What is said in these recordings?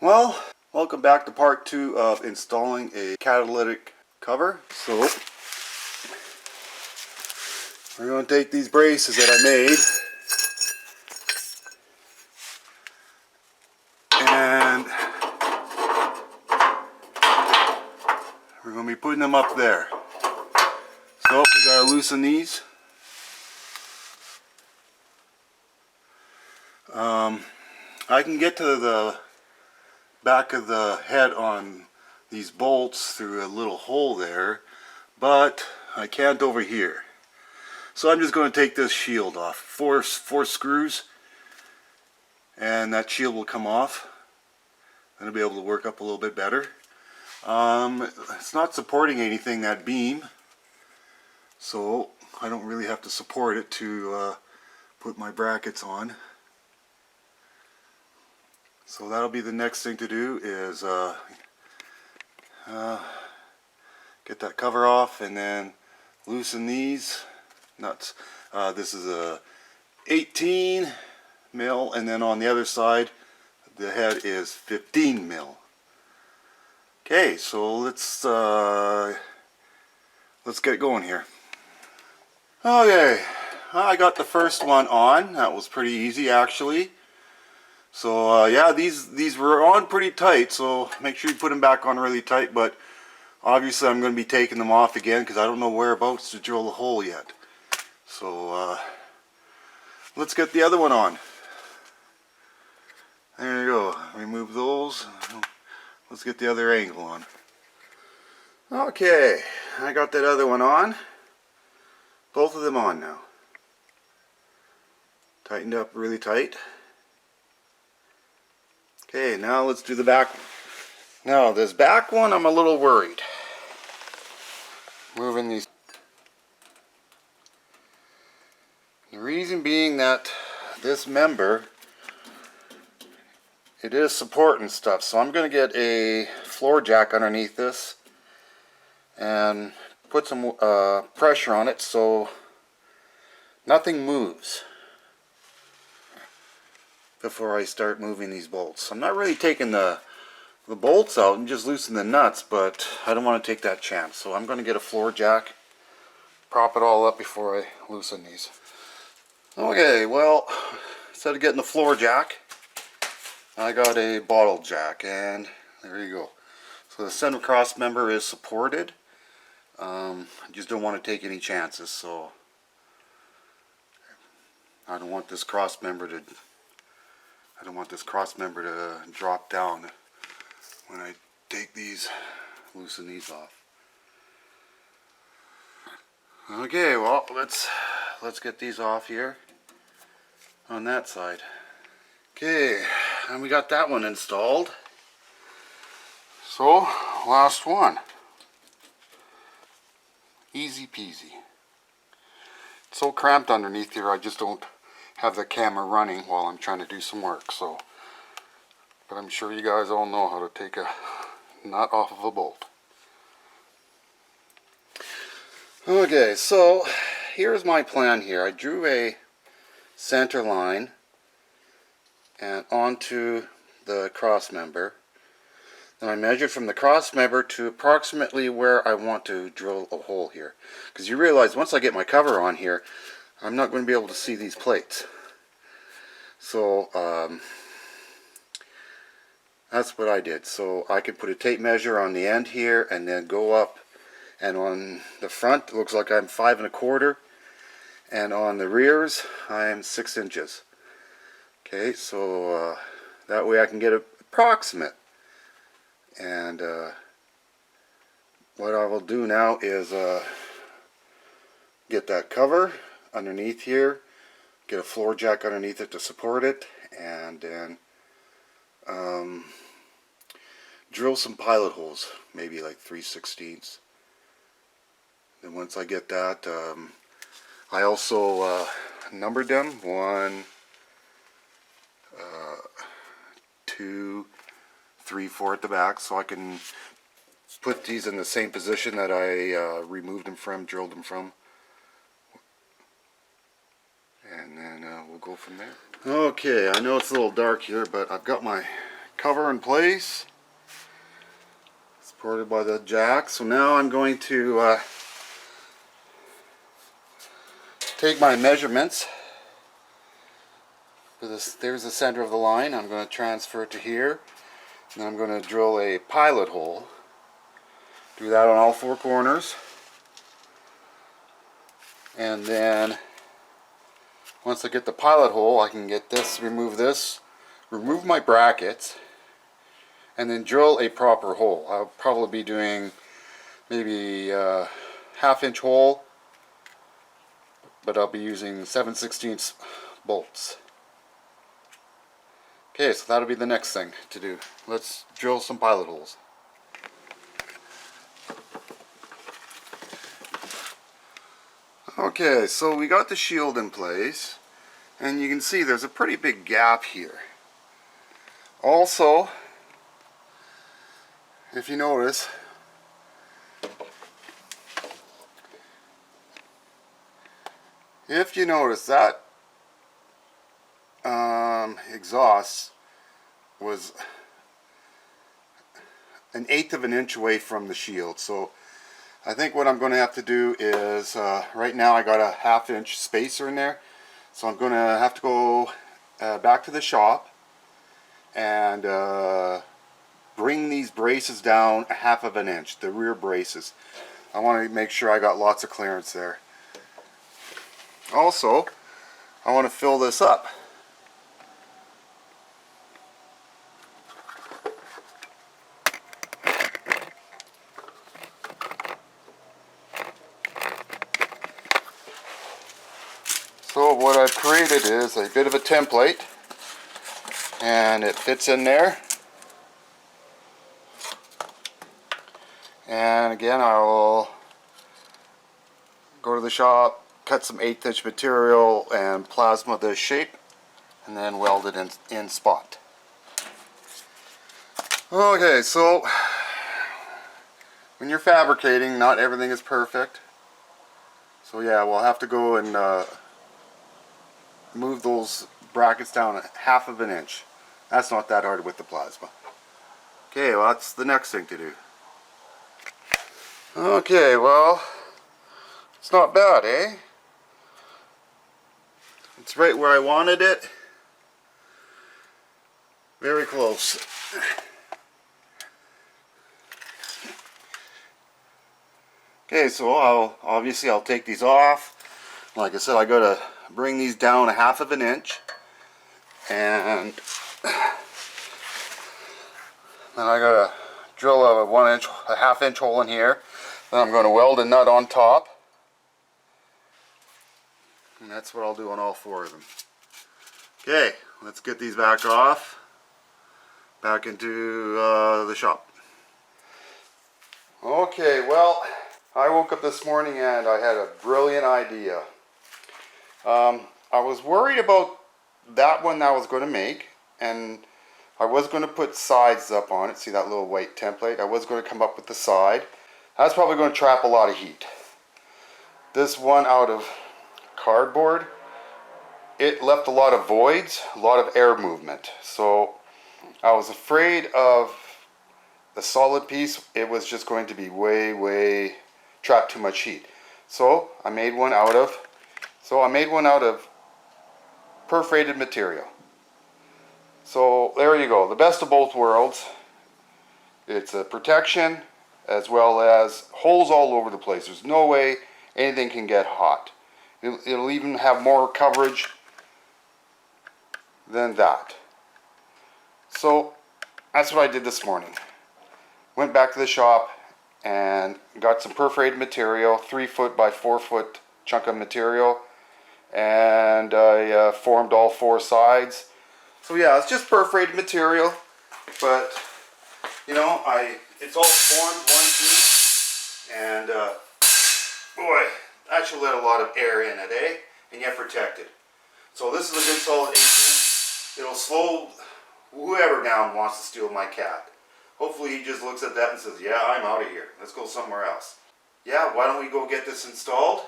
Well, welcome back to part 2 of installing a catalytic cover. So, we're going to take these braces that I made and we're going to be putting them up there. So, we got to loosen these. I can get to the back of the head on these bolts through a little hole there, but I can't over here. So I'm just going to take this shield off. Four screws and that shield will come off. Then I'll be able to work up a little bit better. It's not supporting anything, that beam, so I don't really have to support it to put my brackets on. So that'll be the next thing to do, is get that cover off and then loosen these nuts. This is a 18 mil, and then on the other side the head is 15 mil. Okay, so let's get going here. Okay, I got the first one on. That was pretty easy actually. So yeah, these were on pretty tight, so make sure you put them back on really tight, but obviously I'm going to be taking them off again because I don't know whereabouts to drill the hole yet. So let's get the other one on. There you go. Remove those. Let's get the other angle on. Okay, I got that other one on. Both of them on now. Tightened up really tight. Okay, now let's do the back one. Now this back one I'm a little worried. Moving these. The reason being that this member, it is supporting stuff, so I'm going to get a floor jack underneath this and put some pressure on it so nothing moves before I start moving these bolts. I'm not really taking the bolts out and just loosen the nuts, but I don't want to take that chance, so I'm going to get a floor jack, prop it all up before I loosen these. Okay, well, instead of getting the floor jack, I got a bottle jack, and there you go. So the center cross member is supported. I just don't want to take any chances, so I don't want this cross member to drop down when I take these, loosen these off. Okay, well, let's get these off here on that side. Okay, and we got that one installed. So, last one. Easy peasy. It's so cramped underneath here, I just don't have the camera running while I'm trying to do some work, so. But I'm sure you guys all know how to take a nut off of a bolt. Okay, so here's my plan here. I drew a center line and onto the cross member. Then I measured from the cross member to approximately where I want to drill a hole here. Because you realize once I get my cover on here, I'm not going to be able to see these plates. So that's what I did. So I could put a tape measure on the end here and then go up, and on the front it looks like I'm 5 1/4, and on the rears I'm 6 inches. Okay, so that way I can get an approximate. And what I will do now is get that cover underneath here, get a floor jack underneath it to support it, and then drill some pilot holes, maybe like 3/16. Then once I get that, I also numbered them 1, 2, 3, 4 at the back, so I can put these in the same position that I removed them from, drilled them from, and then we'll go from there. Okay, I know it's a little dark here, but I've got my cover in place, supported by the jack. So now I'm going to take my measurements. There's the center of the line. I'm going to transfer it to here. And then I'm going to drill a pilot hole. Do that on all four corners. And then once I get the pilot hole, I can get this, remove my brackets, and then drill a proper hole. I'll probably be doing maybe a half-inch hole, but I'll be using 7/16 bolts. Okay, so that'll be the next thing to do. Let's drill some pilot holes. Okay, so we got the shield in place, and you can see there's a pretty big gap here. Also, if you notice, that exhaust was 1/8 of an inch away from the shield. So I think what I'm going to have to do is, right now I got a 1/2 inch spacer in there, so I'm going to have to go back to the shop and bring these braces down 1/2 of an inch, the rear braces. I want to make sure I got lots of clearance there. Also, I want to fill this up. So what I've created is a bit of a template, and it fits in there. And again, I will go to the shop, cut some 1/8 inch material and plasma this shape, and then weld it in spot. Okay, so when you're fabricating, not everything is perfect. So yeah, we'll have to go and move those brackets down 1/2 of an inch. That's not that hard with the plasma. Okay, well that's the next thing to do. Okay, well, it's not bad, eh? It's right where I wanted it. Very close. Okay, so I'll take these off. Like I said, I gotta bring these down 1/2 of an inch, and then I gotta drill a 1/2 inch hole in here. Then I'm going to weld a nut on top, and that's what I'll do on all four of them. Okay, let's get these back off, back into the shop. Okay, well, I woke up this morning and I had a brilliant idea. I was worried about that one that I was going to make, and I was going to put sides up on it. See that little white template? I was going to come up with the side. That's probably going to trap a lot of heat. This one out of cardboard, it left a lot of voids, a lot of air movement. So I was afraid of the solid piece. It was just going to be way trap too much heat. So I made one out of perforated material. So there you go, the best of both worlds. It's a protection as well as holes all over the place. There's no way anything can get hot. It'll even have more coverage than that. So that's what I did this morning. Went back to the shop and got some perforated material, 3 foot by 4 foot chunk of material, and I formed all 4 sides. So yeah, it's just perforated material, but you know, it's all formed one piece, and boy, that should let a lot of air in it, eh? And yet protected. So this is a good solid 8-inch. It'll slow whoever down wants to steal my cat. Hopefully he just looks at that and says, yeah, I'm out of here. Let's go somewhere else. Yeah, why don't we go get this installed?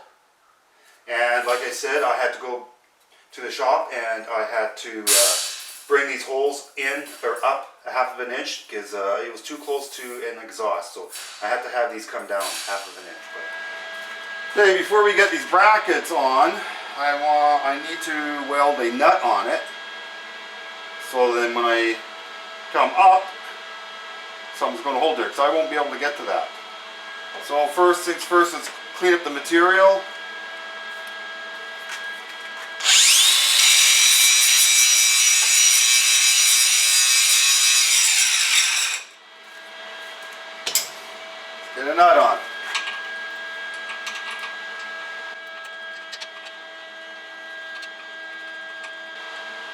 And like I said, I had to go to the shop and I had to bring these holes in or up a half of an inch because it was too close to an exhaust, so I had to have these come down half of an inch. But okay, before we get these brackets on, I need to weld a nut on it, so then when I come up, something's going to hold there, because I won't be able to get to that. So first things first, let's clean up the material. Get a nut on.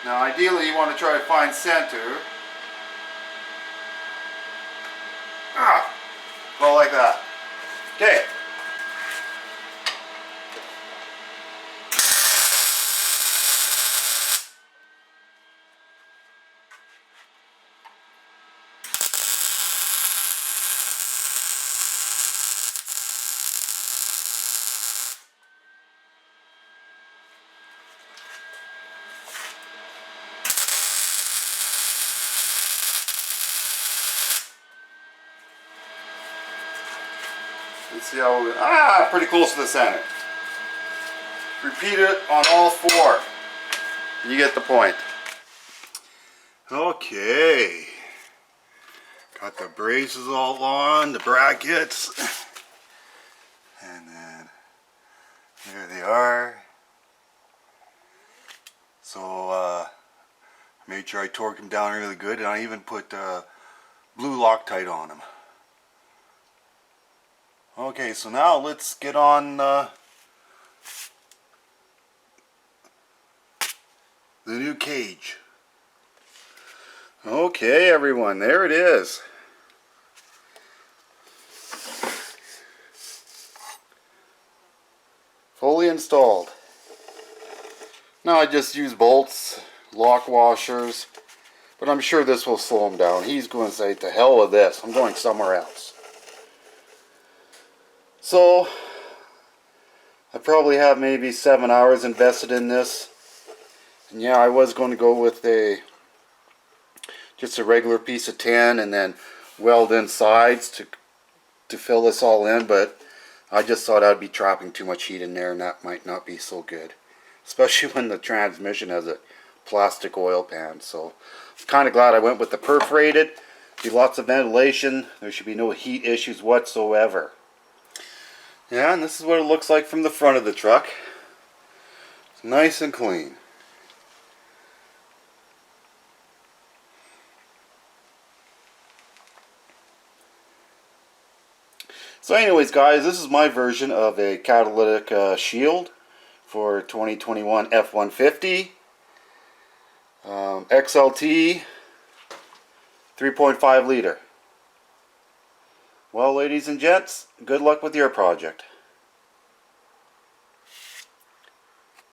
Now ideally you want to try to find center. Well, like that. Okay. Let's see how we, pretty close to the center. Repeat it on all four. You get the point. Okay. Got the braces all on, the brackets. And then there they are. So made sure I torqued them down really good, and I even put blue Loctite on them. Okay, so now let's get on the new cage. Okay, everyone, there it is. Fully installed. Now I just use bolts, lock washers, but I'm sure this will slow him down. He's going to say, to hell with this, I'm going somewhere else. So I probably have maybe 7 hours invested in this. And yeah, I was going to go with just a regular piece of tin and then weld in sides to fill this all in, but I just thought I'd be trapping too much heat in there, and that might not be so good, especially when the transmission has a plastic oil pan. So I'm kind of glad I went with the perforated. Be lots of ventilation. There should be no heat issues whatsoever. Yeah, and this is what it looks like from the front of the truck. It's nice and clean. So anyways, guys, this is my version of a catalytic shield for 2021 F150 XLT 3.5 liter. Well, ladies and gents, good luck with your project.